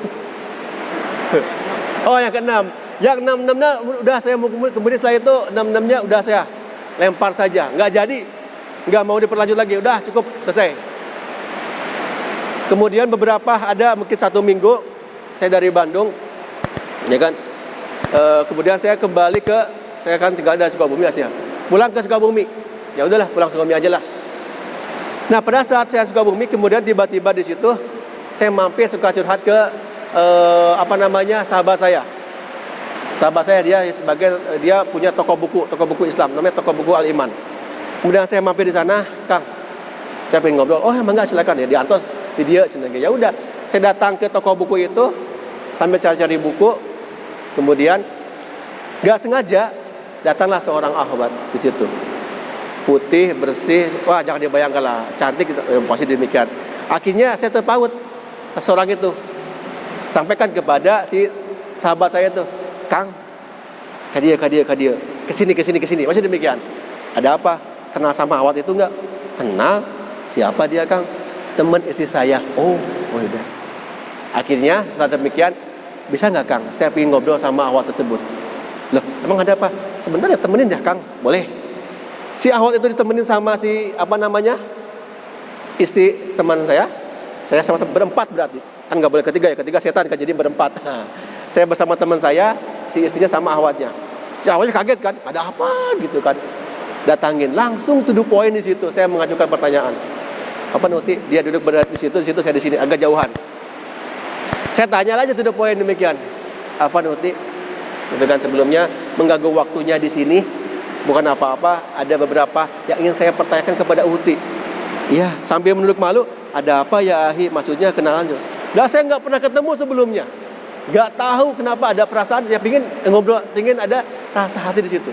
Oh, yang ke-6. Yang 6-6-nya udah saya mau, kemudian setelah itu 6-6-nya udah saya lempar saja. Nggak jadi. Nggak mau diperlanjut lagi. Udah cukup, selesai. Kemudian beberapa, ada mungkin 1 minggu saya dari Bandung, ya kan. Kemudian saya kembali saya kan tinggal di Sukabumi aslinya. Pulang ke Sukabumi. Ya udahlah, pulang Sukabumi aja lah. Nah, pada saat saya Sukabumi, kemudian tiba-tiba di situ saya mampir suka curhat ke sahabat saya. Sahabat saya dia punya toko buku Islam, namanya toko buku Al Iman. Kemudian saya mampir di sana, Kang, saya pengen ngobrol. Oh, emang enggak, silakan ya, diantos di dia. Ya udah, saya datang ke toko buku itu sambil cari-cari buku. Kemudian enggak sengaja datanglah seorang akhwat di situ. Putih, bersih, wah jangan dibayangkan lah, cantik, pasti demikian. Akhirnya saya terpaut seorang itu, sampaikan kepada si sahabat saya itu, Kang, kadia, kesini, masih demikian. Ada apa? Kenal sama awat itu enggak? Kenal. Siapa dia, Kang? Teman istri saya. Oh udah. Akhirnya setelah demikian, bisa enggak, Kang? Saya ingin ngobrol sama awat tersebut. Loh, emang ada apa? Sebentar ya, temenin ya, Kang. Boleh. Si awat itu ditemenin sama si istri teman saya. Saya sama berempat berarti. Kan enggak boleh ketiga ya, ketiga setan kan, jadi berempat. Saya bersama teman saya, si istrinya sama awatnya. Si awatnya kaget kan, ada apa gitu kan. Datangin langsung to the point di situ. Saya mengajukan pertanyaan. Apa Nuti? Dia duduk berada di situ, saya di sini, agak jauhan. Saya tanya aja to the point demikian. Apa Nuti? Itu kan sebelumnya mengganggu waktunya di sini bukan apa-apa. Ada beberapa yang ingin saya pertanyakan kepada Uti. Iya, sambil menunduk malu. Ada apa ya Ahi? Maksudnya kenalan. Nah, saya nggak pernah ketemu sebelumnya. Nggak tahu kenapa ada perasaan. Ya pingin ngobrol, pingin ada rasa hati di situ.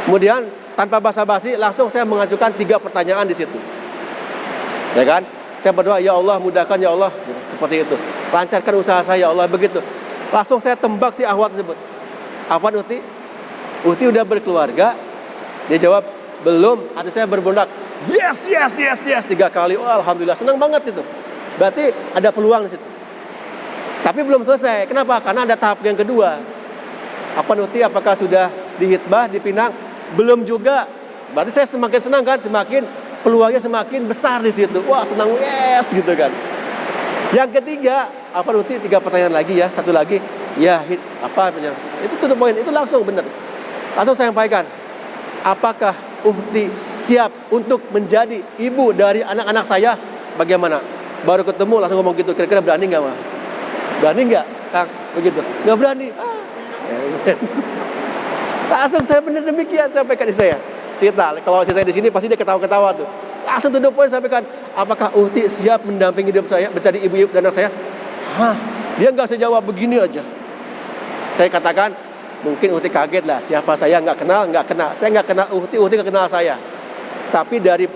Kemudian tanpa basa-basi langsung saya mengajukan 3 pertanyaan di situ. Ya kan? Saya berdoa, ya Allah mudahkan ya Allah, seperti itu. Lancarkan usaha saya ya Allah, begitu. Langsung saya tembak si ahwat tersebut. Apa Uti? Uti udah berkeluarga? Dia jawab, belum. Hati saya berbundak. Yes. 3 kali. Oh, alhamdulillah, senang banget itu. Berarti ada peluang di situ. Tapi belum selesai. Kenapa? Karena ada tahap yang kedua. Apa Uti? Apakah sudah dihitbah, dipinang? Belum juga. Berarti saya semakin senang kan, semakin peluangnya semakin besar di situ. Wah, senang, yes gitu kan. Yang ketiga, apa Uti? 3 pertanyaan lagi ya, satu lagi. Ya, apa pertanyaan? Itu to the point, itu langsung benar. Langsung saya sampaikan. Apakah Uhti siap untuk menjadi ibu dari anak-anak saya? Bagaimana? Baru ketemu langsung ngomong gitu. Kira-kira berani enggak, Mas? Berani enggak, Kang? Begitu. Enggak berani. Langsung saya benar demikian sampaikan di saya. Sita, kalau saya di sini pasti dia ketawa-ketawa tuh. Langsung to the point sampaikan, apakah Uhti siap mendampingi hidup saya, menjadi ibu dan anak saya? Dia enggak sejawab begini aja. Saya katakan, mungkin Uhti kaget lah, siapa saya enggak kenal. Saya enggak kenal Uhti enggak kenal saya. Tapi dari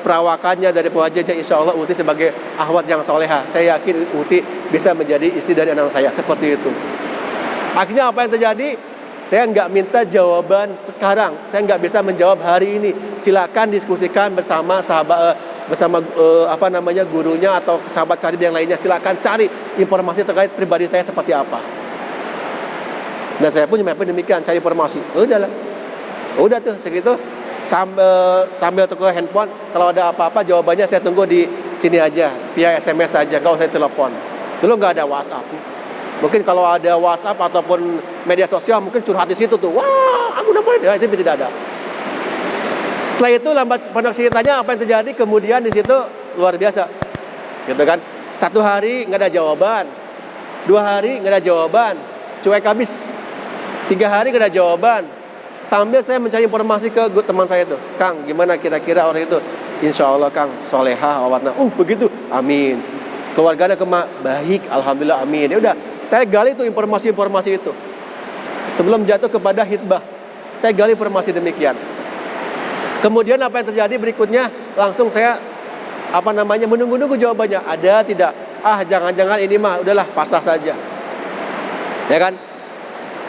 perawakannya, dari wajahnya, insya Allah Uhti sebagai ahwat yang soleha. Saya yakin Uhti bisa menjadi istri dari anak saya, seperti itu. Akhirnya apa yang terjadi? Saya nggak minta jawaban sekarang. Saya nggak bisa menjawab hari ini. Silakan diskusikan bersama gurunya atau sahabat karib yang lainnya. Silakan cari informasi terkait pribadi saya seperti apa. Dan saya pun demikian, cari informasi. Udah tuh segitu. Sambil tukar handphone. Kalau ada apa-apa jawabannya saya tunggu di sini aja, via SMS aja. Kalau saya telepon. Dulu nggak ada WhatsApp. Mungkin kalau ada WhatsApp ataupun media sosial mungkin curhat di situ tuh. Wah, aku udah boleh. Itu tidak ada. Setelah itu lambat pada ceritanya apa yang terjadi kemudian di situ luar biasa. Gitu kan? 1 hari nggak ada jawaban. 2 hari nggak ada jawaban. Cuek habis. 3 hari nggak ada jawaban. Sambil saya mencari informasi ke teman saya itu. Kang, gimana kira-kira orang itu? Insya Allah Kang, soleha awatna. Begitu. Amin. Keluarganya baik, alhamdulillah, amin. Ya udah, saya gali tuh informasi-informasi itu. Sebelum jatuh kepada hitbah, saya gali informasi demikian. Kemudian apa yang terjadi berikutnya? Langsung saya menunggu-nunggu jawabannya. Ada tidak? Jangan-jangan ini mah udahlah pasrah saja. Ya kan?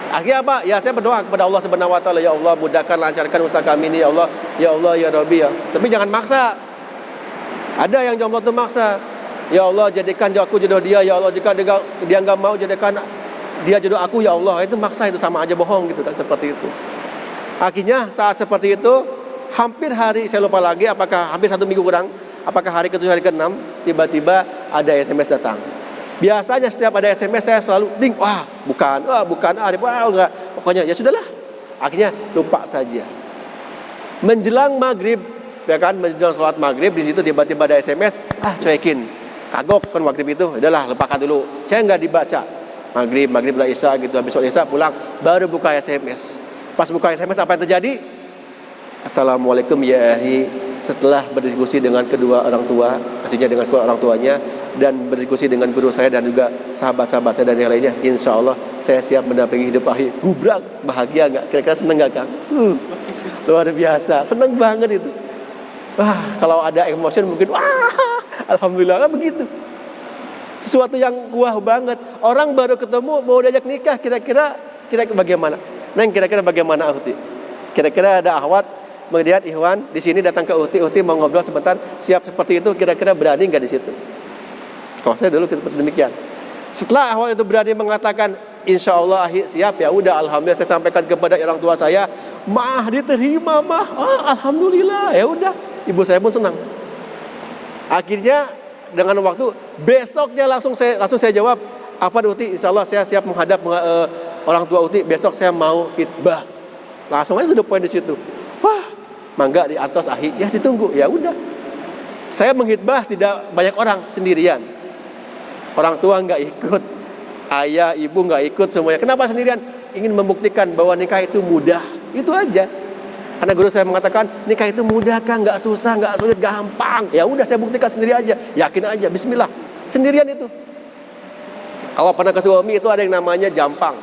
Akhirnya apa? Ya saya berdoa kepada Allah Subhanahu wa taala, ya Allah mudahkan, lancarkan usaha kami ini ya Allah, ya Rabbi ya. Tapi jangan maksa. Ada yang jomblo itu maksa. Ya Allah jadikan aku jodoh dia, ya Allah jika dia enggak mau jadikan dia jodoh aku ya Allah. Itu maksa, itu sama aja bohong gitu kan, seperti itu. Akhirnya saat seperti itu hampir hari, saya lupa lagi apakah hampir 1 minggu kurang, apakah hari ke-7 hari ke-6, tiba-tiba ada SMS datang. Biasanya setiap ada SMS saya selalu ding, bukan, enggak. Pokoknya ya sudahlah. Akhirnya lupa saja. Menjelang maghrib, ya kan, menjelang sholat maghrib di situ tiba-tiba ada SMS, cuekin. Kagok kan waktu itu, udahlah lupakan dulu. Saya enggak dibaca. maghrib lah isya gitu, habis sholat isya pulang baru buka SMS. Pas buka SMS apa yang terjadi? Assalamualaikum ya ahi. Setelah berdiskusi dengan kedua orang tua, maksudnya dengan kedua orang tuanya, dan berdiskusi dengan guru saya dan juga sahabat-sahabat saya dan yang lainnya, insya Allah saya siap mendampingi hidup ahi. Gubrak, bahagia nggak? Kira-kira seneng nggak Kang? Luar biasa, seneng banget itu. Wah, kalau ada emotion mungkin wah, alhamdulillah kan begitu. Sesuatu yang wah banget. Orang baru ketemu mau diajak nikah, kira-kira bagaimana? Neng, kira-kira bagaimana Uhti? Kira-kira ada akhwat, kemudian Ikhwan di sini datang ke Uhti mau ngobrol sebentar, siap seperti itu, kira-kira berani nggak di situ? Kalau saya dulu seperti demikian. Setelah akhwat itu berani mengatakan insya Allah ahi siap, ya udah alhamdulillah saya sampaikan kepada orang tua saya, mah diterima mah, alhamdulillah, ya udah. Ibu saya pun senang. Akhirnya dengan waktu besoknya langsung saya jawab, apa Uti, insya Allah saya siap menghadap orang tua Uti, besok saya mau khitbah. Langsung aja to the point di situ. Wah, mangga di atas ahi, ya ditunggu, ya udah. Saya menghitbah tidak banyak orang, sendirian. Orang tua nggak ikut, ayah, ibu nggak ikut semuanya. Kenapa sendirian? Ingin membuktikan bahwa nikah itu mudah, itu aja. Karena guru saya mengatakan nikah itu mudah Kang, nggak susah, nggak sulit, gampang. Ya udah saya buktikan sendiri aja, yakin aja, Bismillah. Sendirian itu. Kalau pernah ke suami itu ada yang namanya jampang,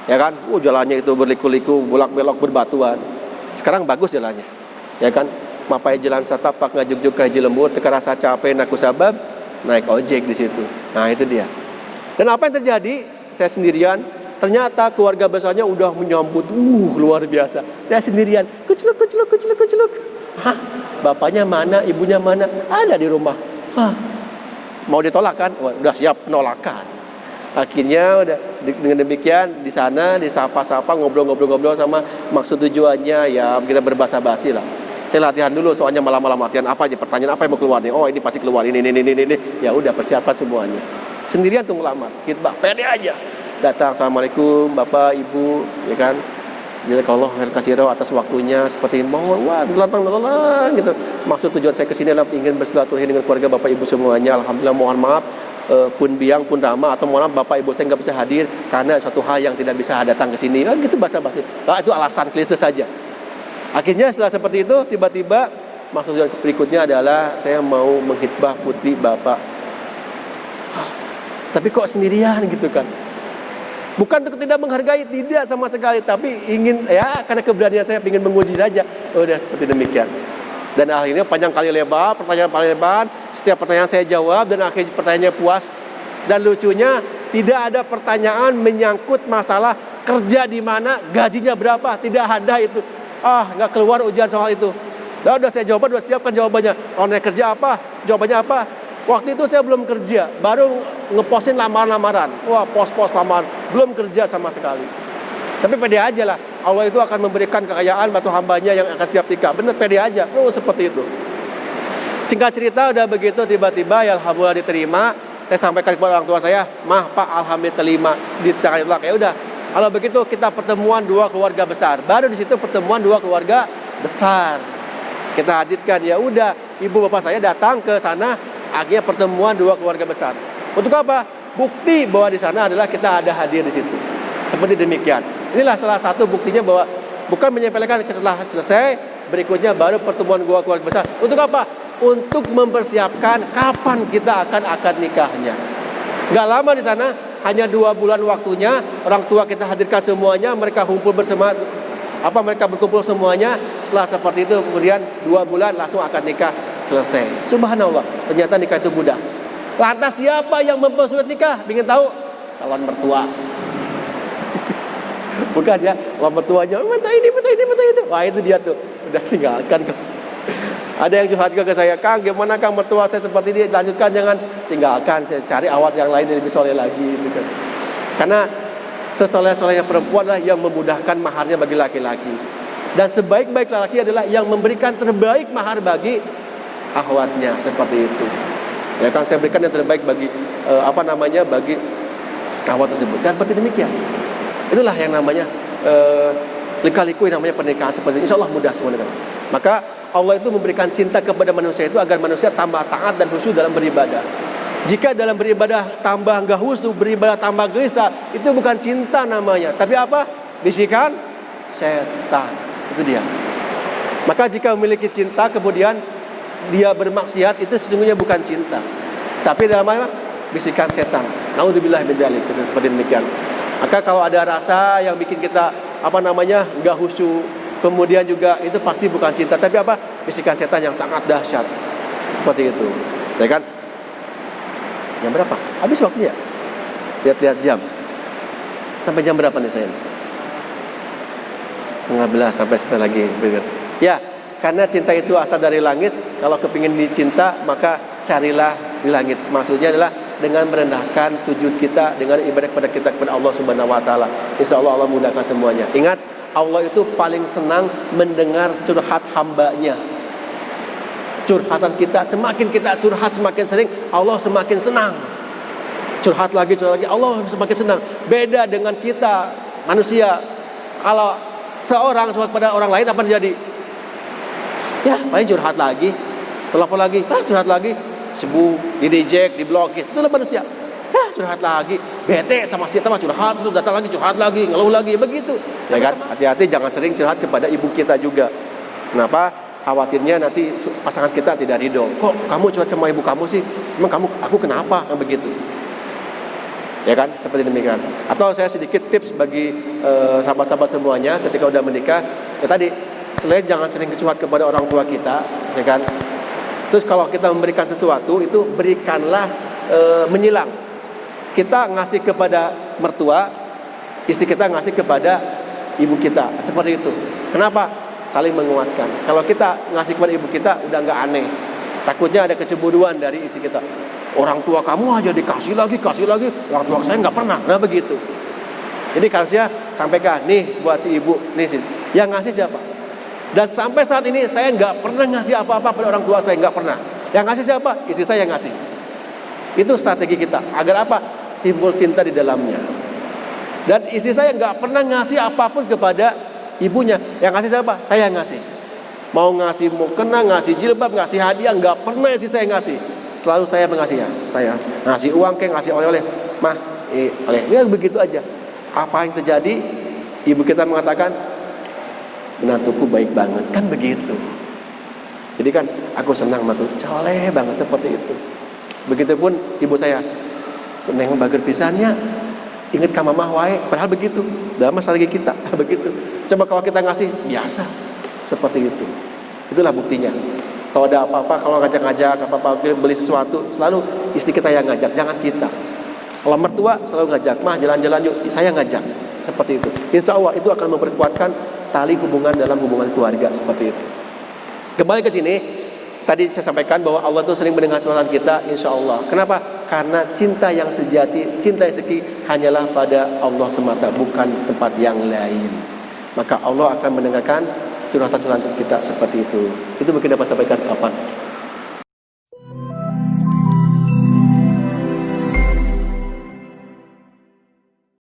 ya kan? Jalannya itu berliku-liku, bolak-belok berbatuan. Sekarang bagus jalannya, ya kan? Mapai jalan satapak ngajuk-juk ke lembur, teka rasa capek naku sabab, naik ojek di situ. Nah itu dia. Dan apa yang terjadi? Saya sendirian. Ternyata keluarga besarnya udah menyambut, luar biasa. Saya sendirian, kuceluk. Hah, bapaknya mana, ibunya mana? Ada di rumah. Hah, mau ditolak kan? Wah, udah siap penolakan. Akhirnya udah dengan demikian di sana disapa-sapa, ngobrol-ngobrol sama maksud tujuannya ya kita berbahasa-basi lah. Saya latihan dulu soalnya malam-malam latihan apa aja, pertanyaan apa yang mau keluar nih? Oh ini pasti keluar ini. Ya udah persiapan semuanya. Sendirian tuh ngelamar, khitbah, pede aja. Datang, assalamualaikum bapak ibu, ya kan, jazakallah khair katsira atas waktunya, seperti mau telantang gitu. Maksud tujuan saya kesini adalah ingin bersilaturahmi dengan keluarga bapak ibu semuanya. Alhamdulillah, mohon maaf pun biang pun rama atau mohon maaf bapak ibu saya nggak bisa hadir karena satu hal yang tidak bisa datang ke sini. Gitu basa-basi. Itu alasan klise saja. Akhirnya setelah seperti itu tiba-tiba maksud tujuan berikutnya adalah saya mau menghitbah putri bapak. Tapi kok sendirian gitu kan? Bukan untuk tidak menghargai, tidak sama sekali, tapi ingin ya karena keberanian saya ingin menguji saja. Udah seperti demikian. Dan akhirnya panjang kali lebar, pertanyaan paling lebar, setiap pertanyaan saya jawab dan akhirnya pertanyaannya puas. Dan lucunya tidak ada pertanyaan menyangkut masalah kerja di mana, gajinya berapa, tidak ada itu. Nggak keluar ujian soal itu. Dan udah saya jawab, udah siapkan jawabannya. Kalau naik kerja apa, jawabannya apa. Waktu itu saya belum kerja, baru ngepostin lamaran-lamaran. Wah, pos-pos lamaran, belum kerja sama sekali. Tapi pede aja lah, Allah itu akan memberikan kekayaan batu hambanya yang akan siap nikah. Bener, pede aja, terus seperti itu. Singkat cerita, udah begitu tiba-tiba ya alhamdulillah diterima. Saya sampaikan kepada orang tua saya, mah pak alhamdulillah terima, ditolak. Ya udah, kalau begitu kita pertemuan dua keluarga besar. Baru di situ pertemuan dua keluarga besar. Kita hadirkan, ya udah, ibu bapak saya datang ke sana. Akhirnya pertemuan dua keluarga besar. Untuk apa? Bukti bahwa di sana adalah kita ada hadir di situ. Seperti demikian. Inilah salah satu buktinya bahwa bukan menyepelekan setelah selesai, berikutnya baru pertemuan dua keluarga besar. Untuk apa? Untuk mempersiapkan kapan kita akan akad nikahnya. Gak lama di sana, hanya 2 bulan waktunya. Orang tua kita hadirkan semuanya, mereka kumpul bersama. Mereka berkumpul semuanya. Setelah seperti itu kemudian 2 bulan langsung akad nikah selesai. Subhanallah, ternyata nikah itu mudah. Lantas siapa yang mempersulit nikah? Ingin tahu? Calon mertua. Bukan ya, calon mertuanya minta ini. Wah itu dia tuh, udah tinggalkan. Ada yang curhat juga ke saya, Kang gimana Kang mertua saya seperti ini, lanjutkan jangan tinggalkan, saya cari awat yang lain yang lebih soleh lagi gitu. Karena sesoleh-solehnya perempuan lah yang memudahkan maharnya bagi laki-laki. Dan sebaik-baik laki adalah yang memberikan terbaik mahar bagi akhwatnya, seperti itu. Ya kan, saya berikan yang terbaik bagi bagi akhwat tersebut. Dan seperti demikian. Itulah yang namanya lika-liku yang namanya pernikahan seperti ini. Insya Allah mudah semuanya. Maka Allah itu memberikan cinta kepada manusia itu agar manusia tambah taat dan khusyuk dalam beribadah. Jika dalam beribadah tambah enggak khusyuk, beribadah tambah gelisah, itu bukan cinta namanya, tapi apa? Bisikan setan. Itu dia. Maka jika memiliki cinta kemudian dia bermaksiat, itu sesungguhnya bukan cinta, tapi dalam apa? Bisikan setan. Naudzubillah min dzalik. Seperti demikian. Maka kalau ada rasa yang bikin kita enggak khusyuk, kemudian juga itu pasti bukan cinta, tapi apa? Bisikan setan yang sangat dahsyat. Seperti itu. Ya kan? Jam berapa? Habis waktunya. Lihat-lihat jam. Sampai jam berapa nih saya? 10:30 sampai sebentar lagi. Ya, karena cinta itu asal dari langit. Kalau kepingin dicinta, maka carilah di langit. Maksudnya adalah dengan merendahkan sujud kita, dengan ibadah kepada kita kepada Allah Subhanahu wa taala. Insyaallah Allah mudahkan semuanya. Ingat, Allah itu paling senang mendengar curhat hambanya. Curhatan kita, semakin kita curhat semakin sering, Allah semakin senang. Curhat lagi, Allah semakin senang. Beda dengan kita manusia. Kalau seorang curhat pada orang lain, apa terjadi? Ya, paling curhat lagi, telepon lagi, curhat lagi, sibuk, di-reject, diblokir. Itulah manusia. Curhat lagi, bete sama si teman curhat, itu datang lagi curhat lagi, ngeluh lagi, begitu. Ya kan? Hati-hati jangan sering curhat kepada ibu kita juga. Kenapa? Khawatirnya nanti pasangan kita tidak ridho. Kok kamu curhat sama ibu kamu sih? Emang aku kenapa? Kan begitu. Ya kan? Seperti demikian. Atau saya sedikit tips bagi sahabat-sahabat semuanya ketika udah menikah. Ya tadi, selain jangan sering curhat kepada orang tua kita, ya kan? Terus kalau kita memberikan sesuatu itu berikanlah menyilang. Kita ngasih kepada mertua, istri kita ngasih kepada ibu kita. Seperti itu. Kenapa? Saling menguatkan. Kalau kita ngasih kepada ibu kita udah nggak aneh. Takutnya ada kecemburuan dari istri kita. Orang tua kamu aja dikasih lagi. Orang tua saya nggak pernah. Nah begitu. Jadi harusnya sampaikan nih buat si ibu nih sih. Yang ngasih siapa? Dan sampai saat ini saya nggak pernah ngasih apa-apa pada orang tua saya, nggak pernah. Yang ngasih siapa? Istri saya yang ngasih. Itu strategi kita. Agar apa? Timbul cinta di dalamnya. Dan istri saya nggak pernah ngasih apapun kepada ibunya. Yang ngasih siapa? Saya yang ngasih. Mau ngasih mukena, ngasih jilbab, ngasih hadiah, nggak pernah istri saya ngasih. Selalu saya mengasih ya. Saya ngasih uang kayak ngasih oleh-oleh. Mah, oleh. Ya begitu aja. Apa yang terjadi? Ibu kita mengatakan, menantuku baik banget. Kan begitu. Jadi kan aku senang matu. Coleh banget seperti itu. Begitupun ibu saya. Seneng bager pisannya. Ingat ka mamah wae, padahal begitu. Dalam strategi kita begitu. Coba kalau kita ngasih biasa seperti itu. Itulah buktinya. Kalau ada apa-apa, kalau ngajak-ngajak apa-apa beli sesuatu, selalu istri kita yang ngajak, jangan kita. Kalau mertua selalu ngajak, mah jalan-jalan yuk, saya ngajak. Seperti itu. Insya Allah itu akan memperkuatkan tali hubungan dalam hubungan keluarga seperti itu. Kembali ke sini. Tadi saya sampaikan bahwa Allah itu sering mendengar curhatan kita, insya Allah. Kenapa? Karena cinta yang sejati, cinta yang seki hanyalah pada Allah semata, bukan tempat yang lain. Maka Allah akan mendengarkan curhatan-curhatan kita seperti itu. Itu mungkin dapat sampaikan kapan?